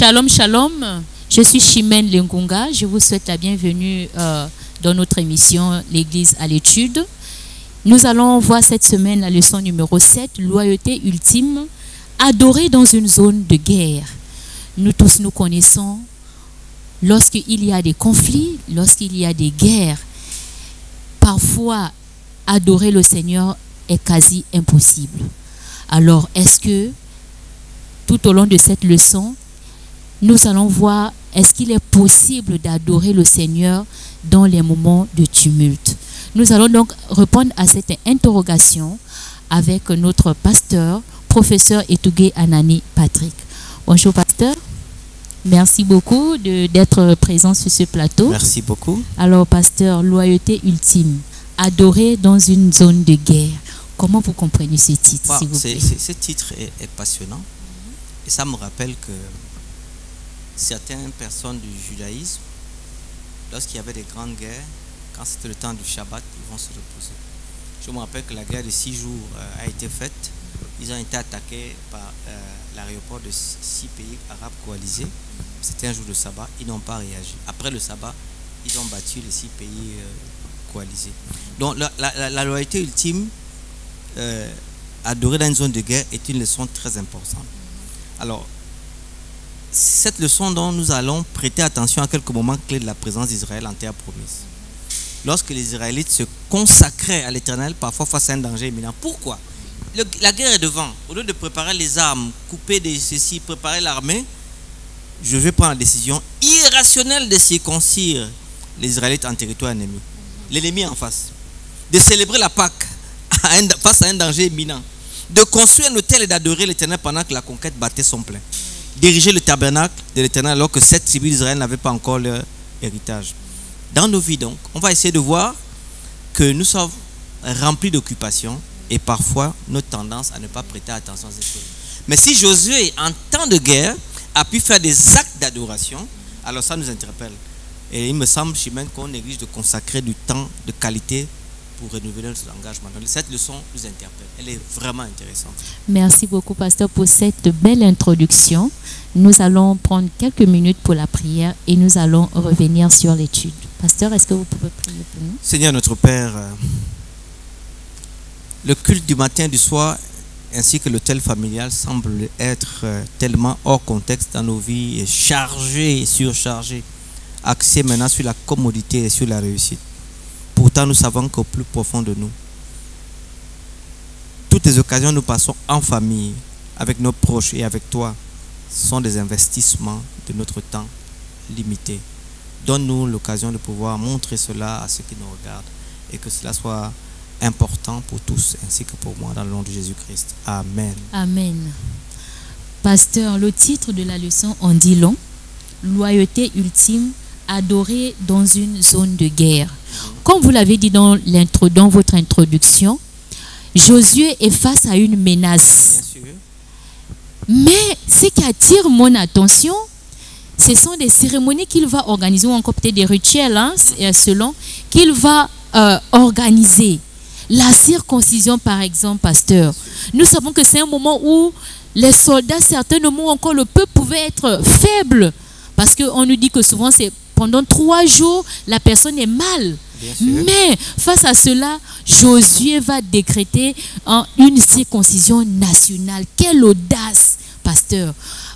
Shalom, shalom. Je suis Chimène Lengunga. Je vous souhaite la bienvenue dans notre émission L'Église à l'étude. Nous allons voir cette semaine la leçon numéro 7, loyauté ultime, adorer dans une zone de guerre. Nous tous nous connaissons, lorsqu'il y a des conflits, lorsqu'il y a des guerres, parfois adorer le Seigneur est quasi impossible. Alors, est-ce que tout au long de cette leçon, nous allons voir, est-ce qu'il est possible d'adorer le Seigneur dans les moments de tumulte? Nous allons donc répondre à cette interrogation avec notre pasteur, professeur Etougué Anani Patrick. Bonjour pasteur, merci beaucoup d'être présent sur ce plateau. Merci beaucoup. Alors pasteur, loyauté ultime, adorer dans une zone de guerre. Comment vous comprenez ce titre, s'il vous plaît? Ce titre est passionnant et ça me rappelle que certaines personnes du judaïsme, lorsqu'il y avait des grandes guerres, quand c'était le temps du Shabbat, ils vont se reposer. Je me rappelle que la guerre de 6 jours a été faite. Ils ont été attaqués par l'aéroport de 6 pays arabes coalisés. C'était un jour de sabbat, ils n'ont pas réagi. Après le sabbat, ils ont battu les 6 pays coalisés. Donc la loyauté ultime, adorer dans une zone de guerre, est une leçon très importante. Alors, cette leçon dont nous allons prêter attention à quelques moments clés de la présence d'Israël en terre promise. Lorsque les Israélites se consacraient à l'Éternel, parfois face à un danger imminent. Pourquoi? La guerre est devant. Au lieu de préparer les armes, couper des ceci, préparer l'armée, je vais prendre la décision irrationnelle de circoncire les Israélites en territoire ennemi. L'ennemi en face. De célébrer la Pâque face à un danger imminent. De construire un autel et d'adorer l'Éternel pendant que la conquête battait son plein. Diriger le tabernacle de l'Éternel alors que 7 tribus d'Israël n'avaient pas encore leur héritage. Dans nos vies donc, on va essayer de voir que nous sommes remplis d'occupations et parfois notre tendance à ne pas prêter attention à ces choses. Mais si Josué, en temps de guerre, a pu faire des actes d'adoration, alors ça nous interpelle. Et il me semble, Chimène, qu'on néglige de consacrer du temps de qualité pour renouveler notre engagement. Donc cette leçon nous interpelle. Elle est vraiment intéressante. Merci beaucoup, pasteur, pour cette belle introduction. Nous allons prendre quelques minutes pour la prière et nous allons revenir sur l'étude. Pasteur, est-ce que vous pouvez prier pour nous? Seigneur notre Père, le culte du matin et du soir ainsi que l'autel familial semble être tellement hors contexte dans nos vies et chargé et surchargé, axé maintenant sur la commodité et sur la réussite. Pourtant, nous savons qu'au plus profond de nous, toutes les occasions nous passons en famille, avec nos proches et avec toi, sont des investissements de notre temps limité. Donne-nous l'occasion de pouvoir montrer cela à ceux qui nous regardent et que cela soit important pour tous ainsi que pour moi dans le nom de Jésus-Christ. Amen. Amen. Pasteur, le titre de la leçon en dit long. Loyauté ultime, adorer dans une zone de guerre. Comme vous l'avez dit dans votre introduction, Josué est face à une menace. Bien sûr. Mais ce qui attire mon attention, ce sont des cérémonies qu'il va organiser, ou encore peut-être des rituels, selon, qu'il va organiser. La circoncision, par exemple, pasteur. Nous savons que c'est un moment où les soldats, certainement encore le peuple, pouvait être faible. Parce qu'on nous dit que souvent, c'est pendant 3 jours, la personne est mal. Mais face à cela, Josué va décréter une circoncision nationale. Quelle audace, pasteur!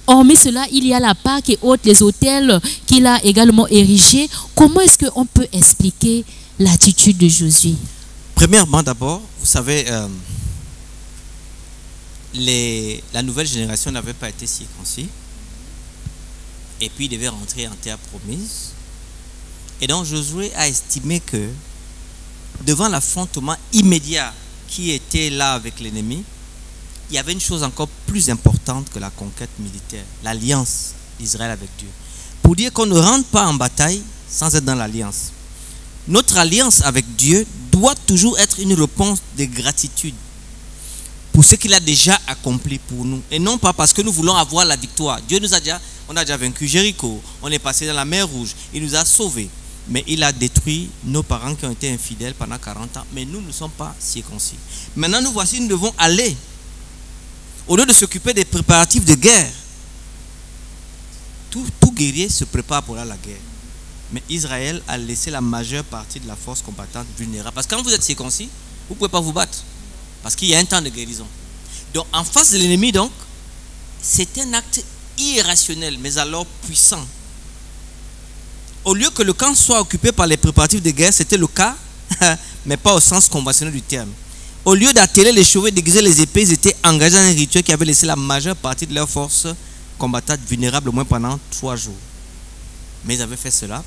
Hormis cela, il y a la Pâque et autres, les autels qu'il a également érigés. Comment est-ce qu'on peut expliquer l'attitude de Josué? Premièrement, d'abord, vous savez, la nouvelle génération n'avait pas été circoncis. Et puis, il devait rentrer en terre promise. Et donc, Josué a estimé que, devant l'affrontement immédiat qui était là avec l'ennemi, il y avait une chose encore plus importante que la conquête militaire, l'alliance d'Israël avec Dieu. Pour dire qu'on ne rentre pas en bataille sans être dans l'alliance. Notre alliance avec Dieu doit toujours être une réponse de gratitude pour ce qu'il a déjà accompli pour nous. Et non pas parce que nous voulons avoir la victoire. Dieu nous a déjà, on a déjà vaincu Jéricho, on est passé dans la mer Rouge, il nous a sauvés. Mais il a détruit nos parents qui ont été infidèles pendant 40 ans. Mais nous ne sommes pas circoncis. Maintenant, nous voici, nous devons aller. Au lieu de s'occuper des préparatifs de guerre, tout guerrier se prépare pour la guerre. Mais Israël a laissé la majeure partie de la force combattante vulnérable. Parce que quand vous êtes circoncis, vous ne pouvez pas vous battre. Parce qu'il y a un temps de guérison. Donc en face de l'ennemi, donc, c'est un acte irrationnel, mais alors puissant. Au lieu que le camp soit occupé par les préparatifs de guerre, c'était le cas, mais pas au sens conventionnel du terme. Au lieu d'atteler les chevaux et d'aiguiser les épées, ils étaient engagés dans un rituel qui avait laissé la majeure partie de leur force combattante vulnérable au moins pendant 3 jours. Mais ils avaient fait cela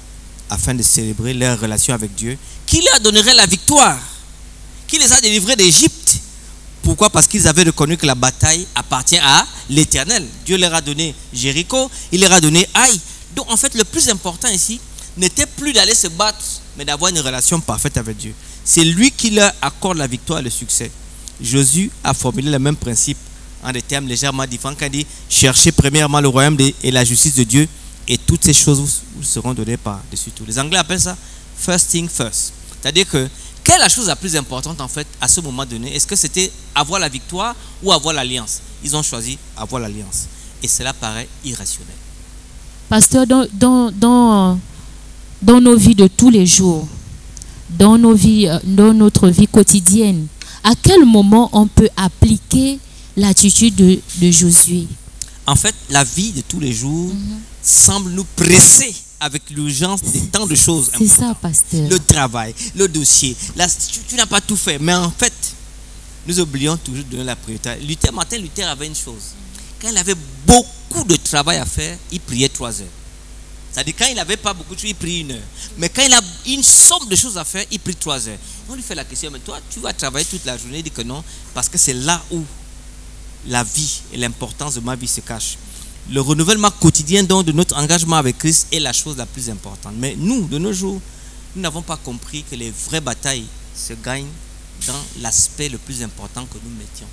afin de célébrer leur relation avec Dieu, qui leur donnerait la victoire, qui les a délivrés d'Égypte. Pourquoi? Parce qu'ils avaient reconnu que la bataille appartient à l'Éternel. Dieu leur a donné Jéricho, il leur a donné Haï. Donc en fait, le plus important ici n'était plus d'aller se battre, mais d'avoir une relation parfaite avec Dieu. C'est lui qui leur accorde la victoire et le succès. Josué a formulé le même principe en des termes légèrement différents quand il dit « Cherchez premièrement le royaume et la justice de Dieu et toutes ces choses vous seront données par-dessus tout. » Les Anglais appellent ça « first thing first ». C'est-à-dire que quelle est la chose la plus importante en fait à ce moment donné? Est-ce que c'était avoir la victoire ou avoir l'alliance? Ils ont choisi avoir l'alliance. Et cela paraît irrationnel. Pasteur, dans nos vies de tous les jours, dans notre vie quotidienne, à quel moment on peut appliquer l'attitude de Josué? En fait, la vie de tous les jours semble nous presser avec l'urgence de tant de choses. C'est ça, pasteur. Le travail, le dossier. Là, tu n'as pas tout fait. Mais en fait, nous oublions toujours de donner la priorité. Luther avait une chose. Quand il avait beaucoup de travail à faire, il priait 3 heures. C'est-à-dire quand il n'avait pas beaucoup de choses, il prie 1 heure. Mais quand il a une somme de choses à faire, il prie 3 heures. On lui fait la question, mais toi, tu vas travailler toute la journée? Il dit que non, parce que c'est là où la vie et l'importance de ma vie se cachent. Le renouvellement quotidien donc de notre engagement avec Christ est la chose la plus importante. Mais nous, de nos jours, nous n'avons pas compris que les vraies batailles se gagnent dans l'aspect le plus important que nous mettions.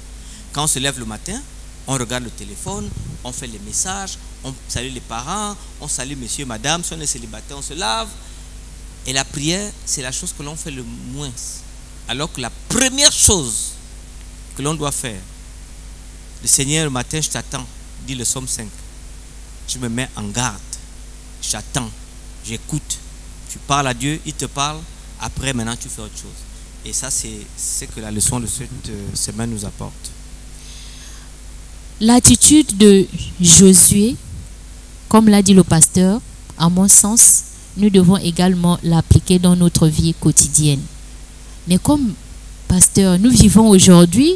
Quand on se lève le matin, on regarde le téléphone, on fait les messages, on salue les parents, on salue monsieur, madame, si on est célibataire, on se lave. Et la prière, c'est la chose que l'on fait le moins. Alors que la première chose que l'on doit faire, le Seigneur, le matin, je t'attends, dit le psaume 5. Je me mets en garde, j'attends, j'écoute. Tu parles à Dieu, il te parle, après maintenant tu fais autre chose. Et ça, c'est ce que la leçon de cette semaine nous apporte. L'attitude de Josué, comme l'a dit le pasteur, à mon sens, nous devons également l'appliquer dans notre vie quotidienne. Mais comme pasteur, nous vivons aujourd'hui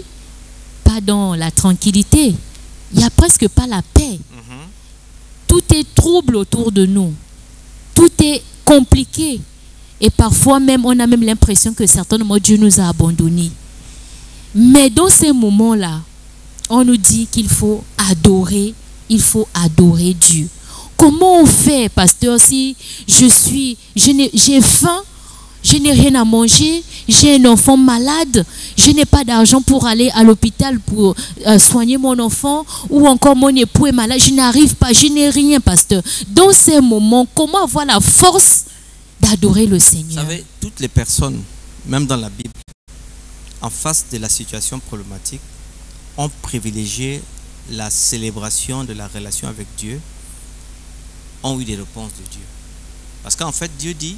pas dans la tranquillité. Il n'y a presque pas la paix. Tout est trouble autour de nous. Tout est compliqué. Et parfois même, on a même l'impression que certainement Dieu nous a abandonnés. Mais dans ces moments-là, on nous dit qu'il faut adorer Dieu. Comment on fait, pasteur, si j'ai faim, je n'ai rien à manger, j'ai un enfant malade, je n'ai pas d'argent pour aller à l'hôpital pour soigner mon enfant, ou encore mon époux est malade, je n'arrive pas, je n'ai rien, pasteur. Dans ces moments, comment avoir la force d'adorer le Seigneur? Vous savez, toutes les personnes, même dans la Bible, en face de la situation problématique, ont privilégié la célébration de la relation avec Dieu, ont eu des réponses de Dieu. Parce qu'en fait, Dieu dit,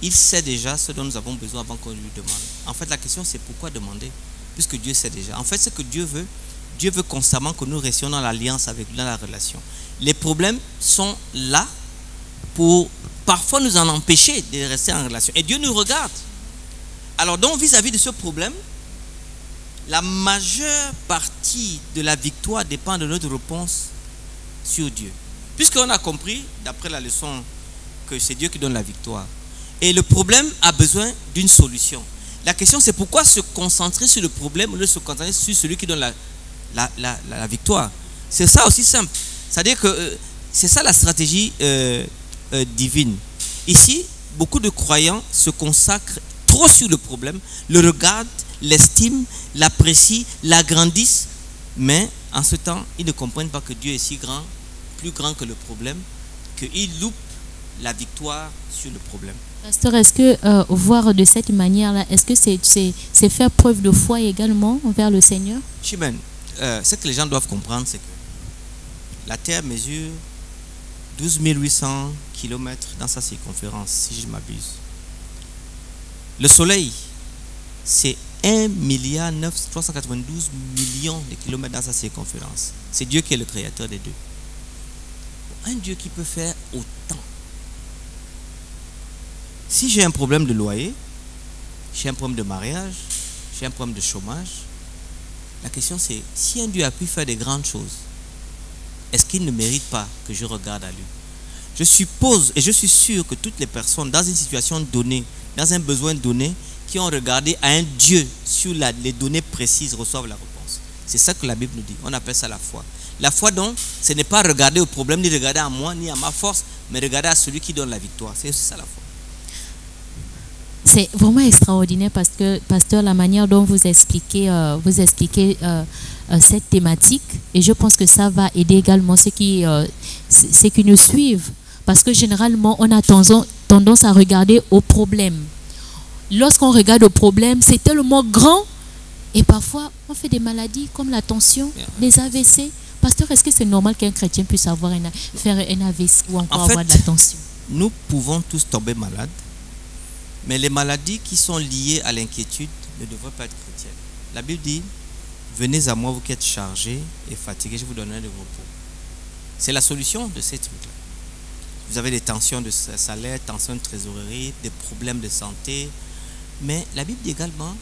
il sait déjà ce dont nous avons besoin avant qu'on lui demande. En fait, la question c'est pourquoi demander, puisque Dieu sait déjà. En fait, ce que Dieu veut constamment que nous restions dans l'alliance avec lui, dans la relation. Les problèmes sont là pour parfois nous en empêcher de rester en relation. Et Dieu nous regarde. Alors donc, vis-à-vis de ce problème, la majeure partie de la victoire dépend de notre réponse sur Dieu. Puisqu'on a compris, d'après la leçon, que c'est Dieu qui donne la victoire. Et le problème a besoin d'une solution. La question c'est pourquoi se concentrer sur le problème au lieu de se concentrer sur celui qui donne la victoire. C'est ça aussi simple. C'est-à-dire que c'est ça la stratégie divine. Ici, beaucoup de croyants se consacrent trop sur le problème, le regardent, l'estiment, l'apprécient, l'agrandissent, mais en ce temps, ils ne comprennent pas que Dieu est si grand, plus grand que le problème, qu'ils loupent la victoire sur le problème. Pasteur, est-ce que voir de cette manière-là, est-ce que c'est faire preuve de foi également envers le Seigneur? Chimène, ce que les gens doivent comprendre, c'est que la terre mesure 12 800 km dans sa circonférence, si je ne m'abuse. Le Soleil, c'est 1,392 milliard de kilomètres dans sa circonférence. C'est Dieu qui est le créateur des deux. Un Dieu qui peut faire autant. Si j'ai un problème de loyer, j'ai un problème de mariage, j'ai un problème de chômage, la question c'est, si un Dieu a pu faire des grandes choses, est-ce qu'il ne mérite pas que je regarde à lui? Je suppose et je suis sûr que toutes les personnes dans une situation donnée, dans un besoin donné, qui ont regardé à un Dieu sur les données précises reçoivent la réponse. C'est ça que la Bible nous dit. On appelle ça la foi. La foi donc, ce n'est pas regarder au problème, ni regarder à moi, ni à ma force, mais regarder à celui qui donne la victoire. C'est ça la foi. C'est vraiment extraordinaire parce que, pasteur, la manière dont vous expliquez cette thématique, et je pense que ça va aider également ceux qui nous suivent, parce que généralement on a tendance à regarder au problème. Lorsqu'on regarde au problème, c'est tellement grand, et parfois on fait des maladies comme la tension, les AVC. Pasteur, est-ce que c'est normal qu'un chrétien puisse faire un AVC ou encore avoir de la tension? Nous pouvons tous tomber malades, mais les maladies qui sont liées à l'inquiétude ne devraient pas être chrétiennes. La Bible dit, venez à moi vous qui êtes chargés et fatigués, je vous donnerai de repos. C'est la solution de ces trucs-là. Vous avez des tensions de salaire, tensions de trésorerie, des problèmes de santé. Mais la Bible dit également,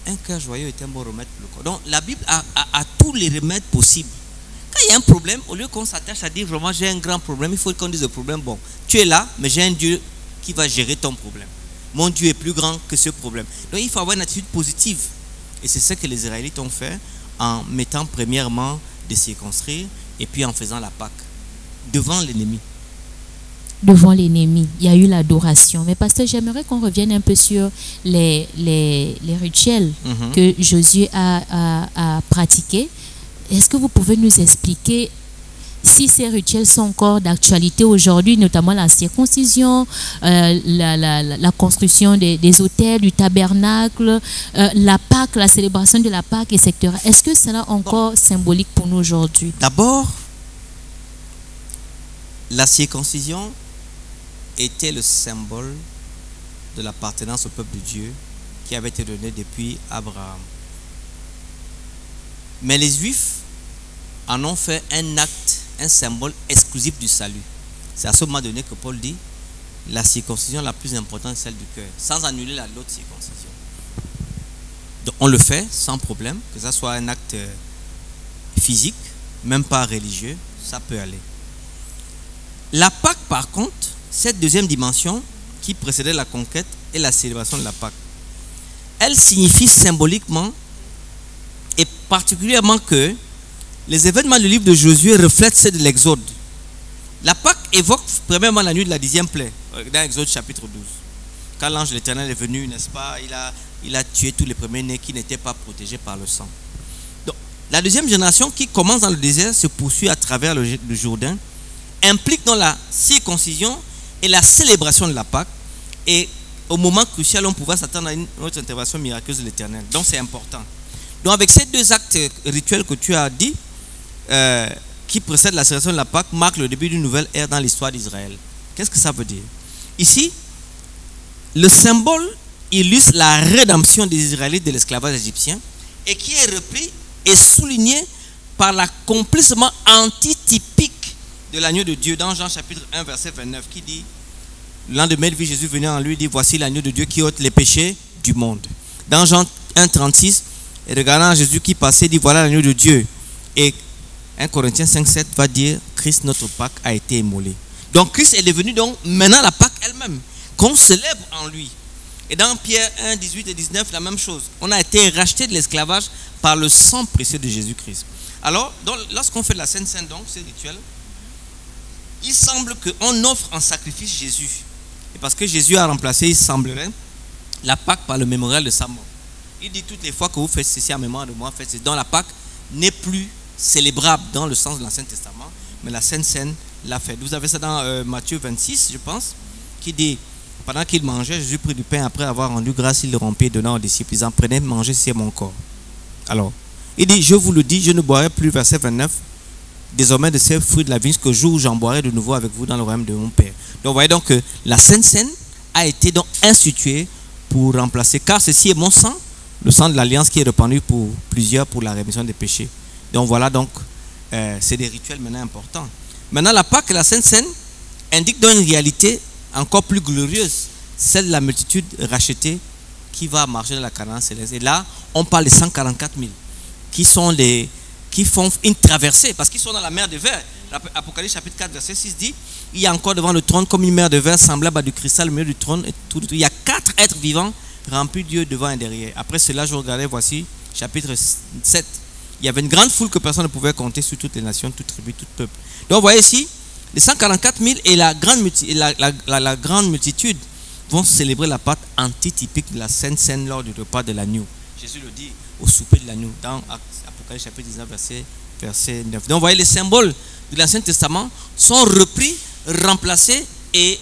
un cœur joyeux est un bon remède pour le corps. Donc la Bible a tous les remèdes possibles. Quand il y a un problème, au lieu qu'on s'attache à dire vraiment j'ai un grand problème, il faut qu'on dise le problème, bon, tu es là, mais j'ai un Dieu qui va gérer ton problème. Mon Dieu est plus grand que ce problème. Donc il faut avoir une attitude positive. Et c'est ce que les Israélites ont fait en mettant premièrement de circonstruire et puis en faisant la Pâque devant l'ennemi. Devant l'ennemi, il y a eu l'adoration. Mais pasteur, j'aimerais qu'on revienne un peu sur les rituels que Josué a pratiqués. Est-ce que vous pouvez nous expliquer si ces rituels sont encore d'actualité aujourd'hui, notamment la circoncision, la construction des autels, du tabernacle, la Pâque, la célébration de la Pâque, etc. Est-ce que cela est encore symbolique pour nous aujourd'hui? D'abord, la circoncision était le symbole de l'appartenance au peuple de Dieu qui avait été donné depuis Abraham. Mais les Juifs en ont fait un acte, un symbole exclusif du salut. C'est à ce moment donné que Paul dit la circoncision la plus importante est celle du cœur, sans annuler l'autre circoncision. Donc on le fait sans problème, que ce soit un acte physique, même pas religieux, ça peut aller. La Pâque, par contre, cette deuxième dimension qui précédait la conquête et la célébration de la Pâque, elle signifie symboliquement et particulièrement que les événements du livre de Josué reflètent ceux de l'Exode. La Pâque évoque premièrement la nuit de la 10e plaie, dans Exode chapitre 12. Quand l'ange de l'Éternel est venu, n'est-ce pas, il a tué tous les premiers-nés qui n'étaient pas protégés par le sang. Donc, la deuxième génération qui commence dans le désert se poursuit à travers le Jourdain, implique dans la circoncision et la célébration de la Pâque. Et au moment crucial, on pouvait s'attendre à une autre intervention miraculeuse de l'Éternel. Donc c'est important. Donc avec ces deux actes rituels que tu as dit, qui précèdent la célébration de la Pâque, marquent le début d'une nouvelle ère dans l'histoire d'Israël. Qu'est-ce que ça veut dire? Ici, le symbole illustre la rédemption des Israélites de l'esclavage égyptien et qui est repris et souligné par l'accomplissement antitypique de l'agneau de Dieu dans Jean chapitre 1 verset 29 qui dit, le lendemain de vie, Jésus venait en lui dit, voici l'agneau de Dieu qui ôte les péchés du monde. Dans Jean 1 36, et regardant Jésus qui passait, dit, voilà l'agneau de Dieu. Et 1 Corinthiens 5 7 va dire, Christ notre Pâque a été immolé. Donc Christ est devenu donc maintenant la Pâque elle-même qu'on célèbre en lui. Et dans Pierre 1 18 et 19 la même chose. On a été racheté de l'esclavage par le sang précieux de Jésus-Christ. Alors lorsqu'on fait la Sainte Seine, donc ce rituel, il semble qu'on offre en sacrifice Jésus. Et parce que Jésus a remplacé, il semblerait, la Pâque par le mémorial de sa mort. Il dit toutes les fois que vous faites ceci en mémoire de moi, faites ceci. Donc la Pâque n'est plus célébrable dans le sens de l'Ancien Testament, mais la Sainte Seine l'a fait. Vous avez ça dans Matthieu 26, je pense, qui dit, pendant qu'il mangeait, Jésus prit du pain, après avoir rendu grâce, il le rompit, donnant aux disciples, disant, prenez, mangez, c'est mon corps. Alors, il dit, je vous le dis, je ne boirai plus, verset 29, désormais de ces fruits de la vigne, que jour où j'en boirai de nouveau avec vous dans le royaume de mon Père. Donc vous voyez donc que la Sainte Seine a été donc instituée pour remplacer, car ceci est mon sang, le sang de l'alliance qui est répandu pour plusieurs pour la rémission des péchés. Donc voilà donc, c'est des rituels maintenant importants. Maintenant la Pâque et la Sainte Seine indiquent donc une réalité encore plus glorieuse, celle de la multitude rachetée qui va marcher dans la Canaan céleste. Et là, on parle de 144 000 qui font une traversée parce qu'ils sont dans la mer de verre. Apocalypse chapitre 4 verset 6 dit, il y a encore devant le trône comme une mer de verre semblable à du cristal au milieu du trône et tout. Il y a 4 êtres vivants remplis de Dieu devant et derrière. Après cela, je regardais, voici chapitre 7. Il y avait une grande foule que personne ne pouvait compter sur toutes les nations, toutes tribus, tout peuple. Donc vous voyez ici, les 144 000 et la grande multitude vont célébrer la Pâque antitypique de la Sainte Seine lors du repas de l'agneau. Jésus le dit au souper de l'agneau dans Apocalypse chapitre 19 verset 9. Donc vous voyez, les symboles de l'Ancien Testament sont repris, remplacés et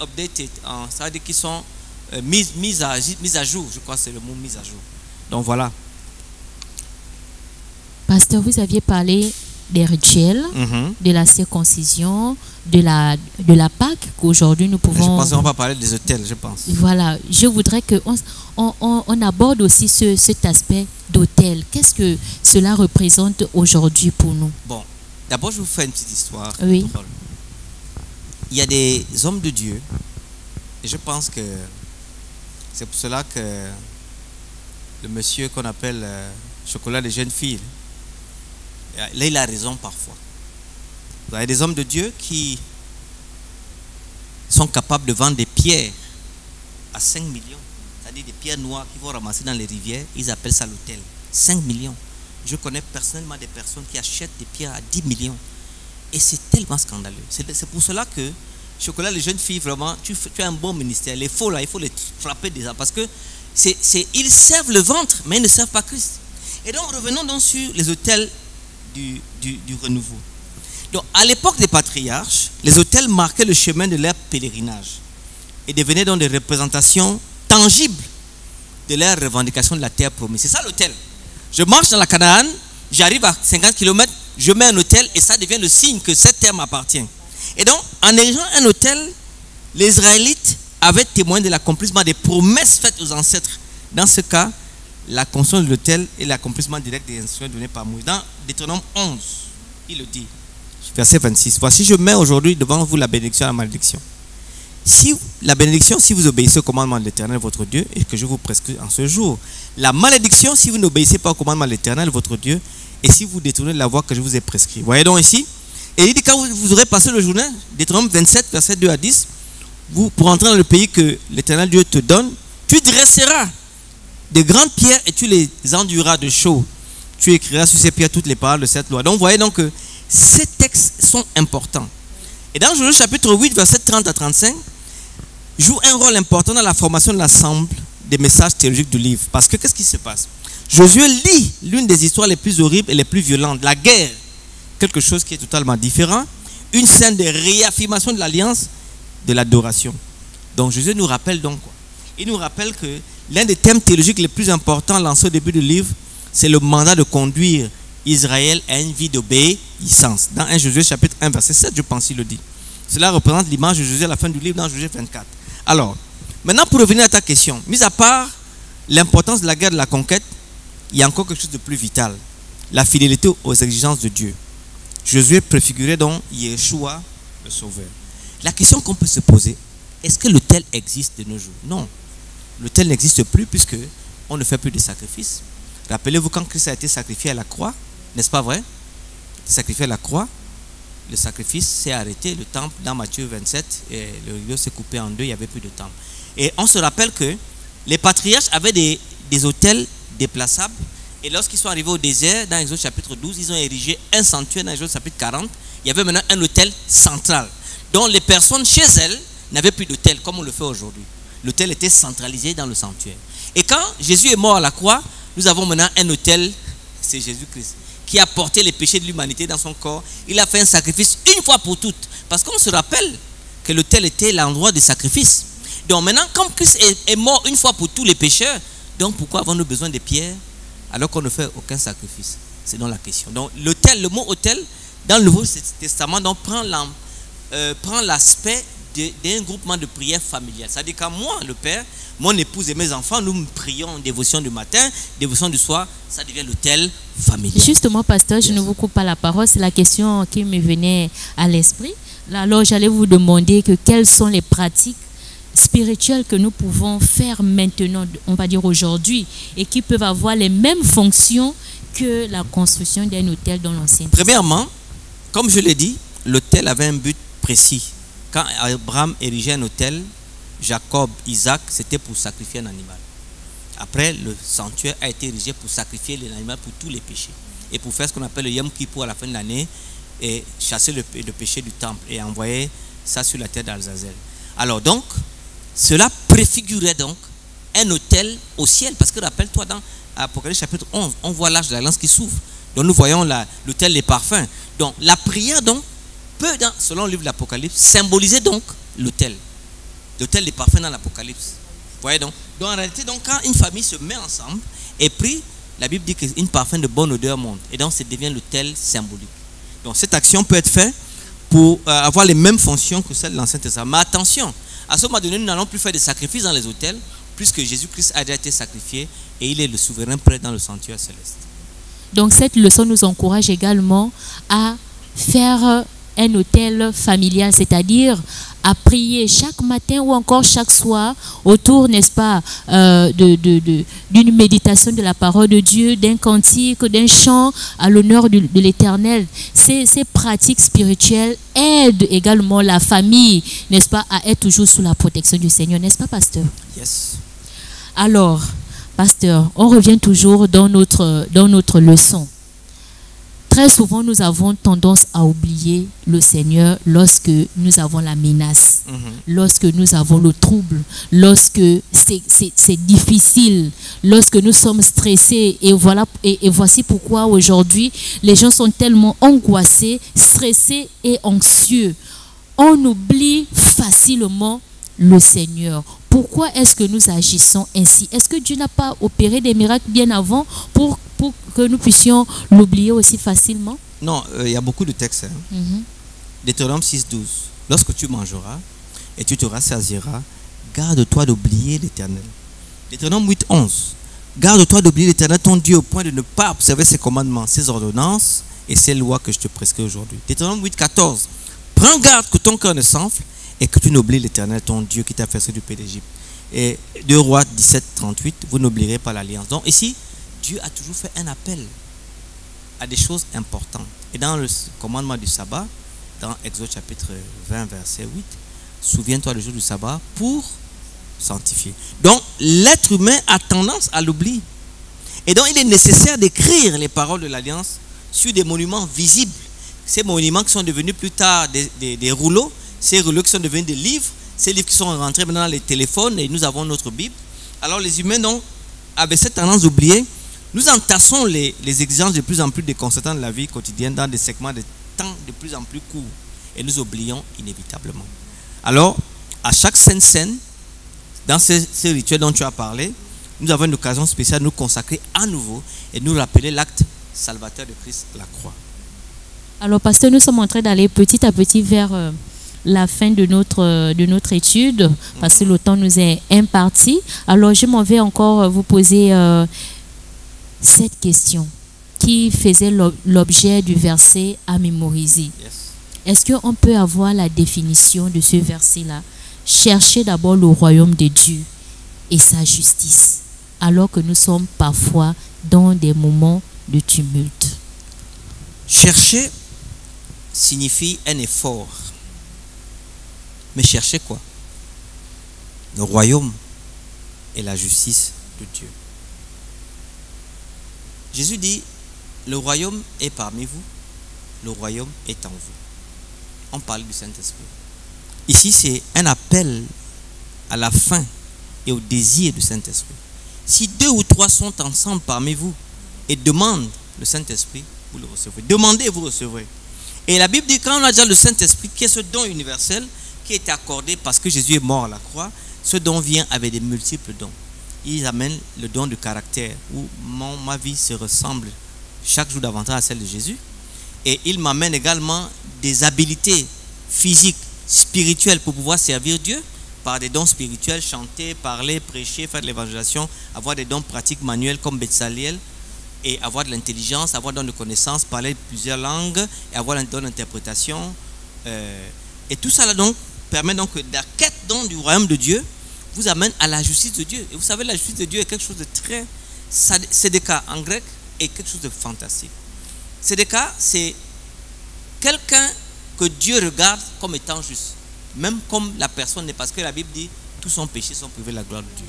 updated. Ça veut dire qu'ils sont mis à jour. Je crois que c'est le mot mis à jour. Donc voilà. Pasteur, vous aviez parlé des rituels, de la circoncision, de la Pâque, qu'aujourd'hui nous pouvons... Je pense qu'on va parler des autels, je pense. Voilà, je voudrais qu'on aborde aussi cet aspect d'autel. Qu'est-ce que cela représente aujourd'hui pour nous? Bon, d'abord je vous fais une petite histoire. Oui. Il y a des hommes de Dieu, et je pense que c'est pour cela que le monsieur qu'on appelle chocolat des jeunes filles, là il a raison parfois. Vous avez des hommes de Dieu qui sont capables de vendre des pierres à 5 millions. C'est-à-dire des pierres noires qu'ils vont ramasser dans les rivières. Ils appellent ça l'autel. 5 millions. Je connais personnellement des personnes qui achètent des pierres à 10 millions. Et c'est tellement scandaleux. C'est pour cela que chocolat, les jeunes filles, vraiment, tu as un bon ministère. Les faux là, il faut les frapper déjà. Parce que ils servent le ventre, mais ils ne servent pas Christ. Et donc revenons donc sur les autels du renouveau. Donc, à l'époque des patriarches, les autels marquaient le chemin de leur pèlerinage et devenaient donc des représentations tangibles de leur revendication de la terre promise. C'est ça l'autel. Je marche dans la Canaan, j'arrive à 50 km, je mets un autel et ça devient le signe que cette terre m'appartient. Et donc, en érigeant un autel, les Israélites avaient témoigné de l'accomplissement des promesses faites aux ancêtres. Dans ce cas, la construction de l'autel est l'accomplissement direct des instructions données par Moïse. Dans Deutéronome 11, il le dit. Verset 26. Voici, je mets aujourd'hui devant vous la bénédiction et la malédiction. La bénédiction, si vous obéissez au commandement de l'Éternel, votre Dieu, et que je vous prescris en ce jour. La malédiction, si vous n'obéissez pas au commandement de l'Éternel, votre Dieu, et si vous détournez la voie que je vous ai prescrite. Voyez donc ici. Et il dit, quand vous aurez passé le journée, Deutéronome 27, verset 2 à 10, pour entrer dans le pays que l'Éternel Dieu te donne, tu dresseras de grandes pierres et tu les enduiras de chaux. Tu écriras sur ces pierres toutes les paroles de cette loi. Donc, vous voyez donc que ces textes sont importants. Et dans Josué chapitre 8, verset 30 à 35, joue un rôle important dans la formation de l'ensemble des messages théologiques du livre. Parce que qu'est-ce qui se passe? Josué lit l'une des histoires les plus horribles et les plus violentes, la guerre, quelque chose qui est totalement différent, une scène de réaffirmation de l'alliance, de l'adoration. Donc Josué nous rappelle donc quoi? Il nous rappelle que l'un des thèmes théologiques les plus importants lancés au début du livre, c'est le mandat de conduire Israël à une vie d'obéissance. Dans 1 Josué chapitre 1 verset 7, je pense qu'il le dit. Cela représente l'image de Josué à la fin du livre dans Josué 24. Alors, maintenant pour revenir à ta question, mis à part l'importance de la guerre de la conquête, il y a encore quelque chose de plus vital. La fidélité aux exigences de Dieu. Josué préfigurait donc Yeshua, le Sauveur. La question qu'on peut se poser, est-ce que l'autel existe de nos jours? Non. L'autel n'existe plus puisque on ne fait plus de sacrifices. Rappelez-vous quand Christ a été sacrifié à la croix, n'est-ce pas vrai? Sacrifié à la croix, le sacrifice s'est arrêté, le temple dans Matthieu 27, et le rideau s'est coupé en deux, il n'y avait plus de temple. Et on se rappelle que les patriarches avaient des autels déplaçables, et lorsqu'ils sont arrivés au désert, dans Exode chapitre 12, ils ont érigé un sanctuaire. Dans Exode chapitre 40, il y avait maintenant un autel central, dont les personnes chez elles n'avaient plus d'autel comme on le fait aujourd'hui. L'autel était centralisé dans le sanctuaire. Et quand Jésus est mort à la croix, nous avons maintenant un autel, c'est Jésus-Christ, qui a porté les péchés de l'humanité dans son corps. Il a fait un sacrifice une fois pour toutes. Parce qu'on se rappelle que l'autel était l'endroit de sacrifice. Donc maintenant, comme Christ est mort une fois pour tous les pécheurs, donc pourquoi avons-nous besoin de pierres alors qu'on ne fait aucun sacrifice? C'est donc la question. Donc l'autel, le mot autel, dans le Nouveau Testament, donc, prend l'aspect d'un groupement de prière familiale. C'est-à-dire qu'à moi, le Père, mon épouse et mes enfants, nous prions dévotion du matin, dévotion du soir, ça devient l'autel familial. Justement, pasteur, je ne vous coupe pas la parole, c'est la question qui me venait à l'esprit. Alors, j'allais vous demander quelles sont les pratiques spirituelles que nous pouvons faire maintenant, on va dire aujourd'hui, et qui peuvent avoir les mêmes fonctions que la construction d'un autel dans l'Ancien Testament. Premièrement, comme je l'ai dit, l'autel avait un but précis. Quand Abraham érigeait un autel, Jacob, Isaac, c'était pour sacrifier un animal. Après, le sanctuaire a été érigé pour sacrifier l'animal pour tous les péchés. Et pour faire ce qu'on appelle le Yom Kippour à la fin de l'année, et chasser le péché du temple et envoyer ça sur la terre d'Azazel. Alors donc, cela préfigurait donc un autel au ciel. Parce que rappelle-toi, dans Apocalypse chapitre 11, on voit l'arche de l'alliance qui s'ouvre. Donc nous voyons l'autel des parfums. Donc la prière donc peut, selon le livre de l'Apocalypse, symboliser donc l'autel des parfums dans l'Apocalypse. Vous voyez donc. Donc en réalité, donc, quand une famille se met ensemble et prie, la Bible dit qu'une parfum de bonne odeur monte. Et donc ça devient l'autel symbolique. Donc cette action peut être faite pour avoir les mêmes fonctions que celles de l'Ancien Testament. Mais attention, à ce moment donné, nous n'allons plus faire des sacrifices dans les autels, puisque Jésus-Christ a déjà été sacrifié et il est le souverain prêtre dans le sanctuaire céleste. Donc cette leçon nous encourage également à faire un autel familial, c'est-à-dire à prier chaque matin ou encore chaque soir autour, n'est-ce pas, d'une méditation de la parole de Dieu, d'un cantique, d'un chant à l'honneur de l'Éternel. Ces pratiques spirituelles aident également la famille, n'est-ce pas, à être toujours sous la protection du Seigneur, n'est-ce pas, pasteur? Yes. Alors, pasteur, on revient toujours dans notre leçon. Très souvent, nous avons tendance à oublier le Seigneur lorsque nous avons la menace, lorsque nous avons le trouble, lorsque c'est difficile, lorsque nous sommes stressés. Et voilà, et voici pourquoi aujourd'hui, les gens sont tellement angoissés, stressés et anxieux. On oublie facilement le Seigneur. Pourquoi est-ce que nous agissons ainsi? Est-ce que Dieu n'a pas opéré des miracles bien avant pour que nous puissions l'oublier aussi facilement? Non, il y a beaucoup de textes. Deutéronome 6,12. Lorsque tu mangeras et tu te rassasieras, garde-toi d'oublier l'Éternel. Deutéronome 8,11. Garde-toi d'oublier l'Éternel ton Dieu au point de ne pas observer ses commandements, ses ordonnances et ses lois que je te prescris aujourd'hui. Deutéronome 8,14. Prends garde que ton cœur ne s'enfle et que tu n'oublies l'Éternel ton Dieu qui t'a fait sortir du pays d'Égypte. Et 2 Rois 17,38. Vous n'oublierez pas l'alliance. Donc ici, Dieu a toujours fait un appel à des choses importantes. Et dans le commandement du sabbat, dans Exode chapitre 20, verset 8, souviens-toi le jour du sabbat pour sanctifier. Donc, l'être humain a tendance à l'oublier. Et donc, il est nécessaire d'écrire les paroles de l'Alliance sur des monuments visibles. Ces monuments qui sont devenus plus tard des rouleaux, ces rouleaux qui sont devenus des livres, ces livres qui sont rentrés maintenant dans les téléphones et nous avons notre Bible. Alors, les humains, donc, avec cette tendance d'oublier, nous entassons les exigences de plus en plus déconcertantes de la vie quotidienne dans des segments de temps de plus en plus courts. Et nous oublions inévitablement. Alors, à chaque sainte scène, dans ces rituels dont tu as parlé, nous avons une occasion spéciale de nous consacrer à nouveau et de nous rappeler l'acte salvateur de Christ à la croix. Alors, pasteur, nous sommes en train d'aller petit à petit vers la fin de notre étude, parce que le temps nous est imparti. Alors, je m'en vais encore vous poser cette question qui faisait l'objet du verset à mémoriser. Yes. Est-ce qu'on peut avoir la définition de ce verset-là? Cherchez d'abord le royaume de Dieu et sa justice, alors que nous sommes parfois dans des moments de tumulte. Chercher signifie un effort. Mais chercher quoi? Le royaume et la justice de Dieu. Jésus dit, le royaume est parmi vous, le royaume est en vous. On parle du Saint-Esprit. Ici, c'est un appel à la fin et au désir du Saint-Esprit. Si 2 ou 3 sont ensemble parmi vous et demandent le Saint-Esprit, vous le recevrez. Demandez et vous recevrez. Et la Bible dit, quand on a déjà le Saint-Esprit, qui est ce don universel qui est accordé parce que Jésus est mort à la croix, ce don vient avec des multiples dons. Il amène le don du caractère, où ma vie se ressemble chaque jour davantage à celle de Jésus. Et il m'amène également des habiletés physiques, spirituelles pour pouvoir servir Dieu par des dons spirituels, chanter, parler, prêcher, faire de l'évangélisation, avoir des dons pratiques manuels comme Betzaliel, et avoir de l'intelligence, avoir des dons de connaissance, parler plusieurs langues et avoir un don d'interprétation. Et tout ça là donc permet donc que la quête donc du royaume de Dieu vous amène à la justice de Dieu. Et vous savez, la justice de Dieu est quelque chose de très... Sédéka en grec est quelque chose de fantastique. Sédéka, c'est quelqu'un que Dieu regarde comme étant juste. Même comme la personne n'est, parce que la Bible dit tous son péché sont privés de la gloire de Dieu.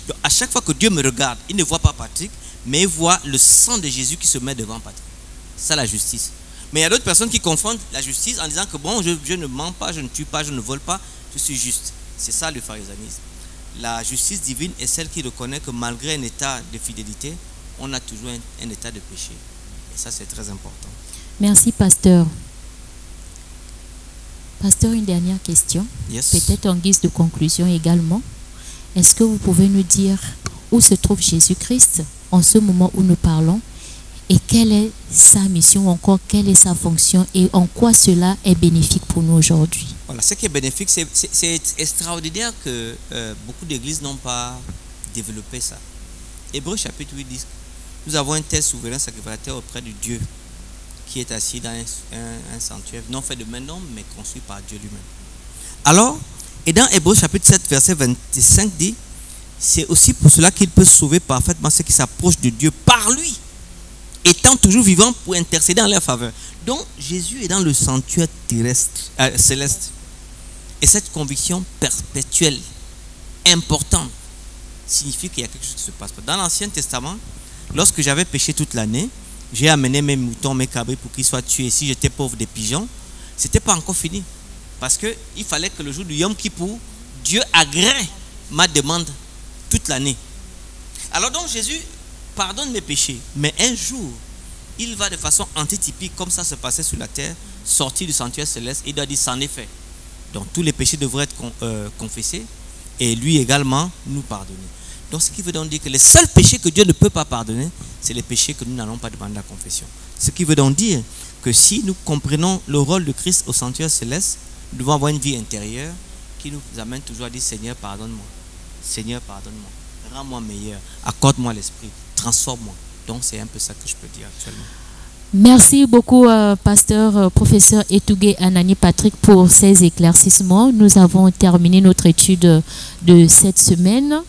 Donc à chaque fois que Dieu me regarde, il ne voit pas Patrick, mais il voit le sang de Jésus qui se met devant Patrick. C'est ça la justice. Mais il y a d'autres personnes qui confondent la justice en disant que bon, je ne mens pas, je ne tue pas, je ne vole pas, je suis juste. C'est ça le pharisaïsme. La justice divine est celle qui reconnaît que malgré un état de fidélité, on a toujours un état de péché. Et ça, c'est très important. Merci, pasteur. Pasteur, une dernière question. Yes. Peut-être en guise de conclusion également. Est-ce que vous pouvez nous dire où se trouve Jésus-Christ en ce moment où nous parlons et quelle est sa mission, encore quelle est sa fonction et en quoi cela est bénéfique pour nous aujourd'hui? Voilà, ce qui est bénéfique, c'est extraordinaire que beaucoup d'églises n'ont pas développé ça. Hébreux chapitre 8 dit: nous avons un tel souverain sacrificateur auprès de Dieu qui est assis dans un sanctuaire, non fait de main d'homme, mais construit par Dieu lui-même. Alors, et dans Hébreux chapitre 7, verset 25 dit: c'est aussi pour cela qu'il peut sauver parfaitement ceux qui s'approchent de Dieu par lui, étant toujours vivant pour intercéder en leur faveur. Donc, Jésus est dans le sanctuaire terrestre, céleste. Et cette conviction perpétuelle, importante, signifie qu'il y a quelque chose qui se passe. Dans l'Ancien Testament, lorsque j'avais péché toute l'année, j'ai amené mes moutons, mes cabris pour qu'ils soient tués. Si j'étais pauvre des pigeons, ce n'était pas encore fini. Parce qu'il fallait que le jour du Yom Kippour, Dieu agrée ma demande toute l'année. Alors donc Jésus pardonne mes péchés. Mais un jour, il va de façon antitypique, comme ça se passait sur la terre, sortir du sanctuaire céleste. Il doit dire: c'en est fait. Donc tous les péchés devraient être confessés. Et lui également nous pardonner. Donc ce qui veut donc dire que les seuls péchés que Dieu ne peut pas pardonner, c'est les péchés que nous n'allons pas demander la confession. Ce qui veut donc dire que si nous comprenons le rôle de Christ au sanctuaire céleste, nous devons avoir une vie intérieure qui nous amène toujours à dire: Seigneur, pardonne-moi. Seigneur, pardonne-moi. Rends-moi meilleur. Accorde-moi l'esprit. Transforme-moi. Donc c'est un peu ça que je peux dire actuellement. Merci beaucoup, pasteur, professeur Etougué Anani Patrick, pour ces éclaircissements. Nous avons terminé notre étude de cette semaine.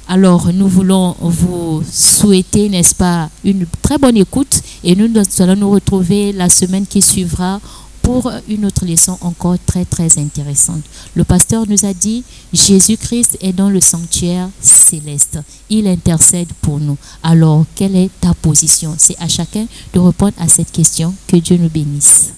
Alors, nous voulons vous souhaiter, n'est-ce pas, une très bonne écoute et nous allons nous retrouver la semaine qui suivra pour une autre leçon encore très, très intéressante. Le pasteur nous a dit: Jésus-Christ est dans le sanctuaire céleste. Il intercède pour nous. Alors, quelle est ta position? C'est à chacun de répondre à cette question. Que Dieu nous bénisse.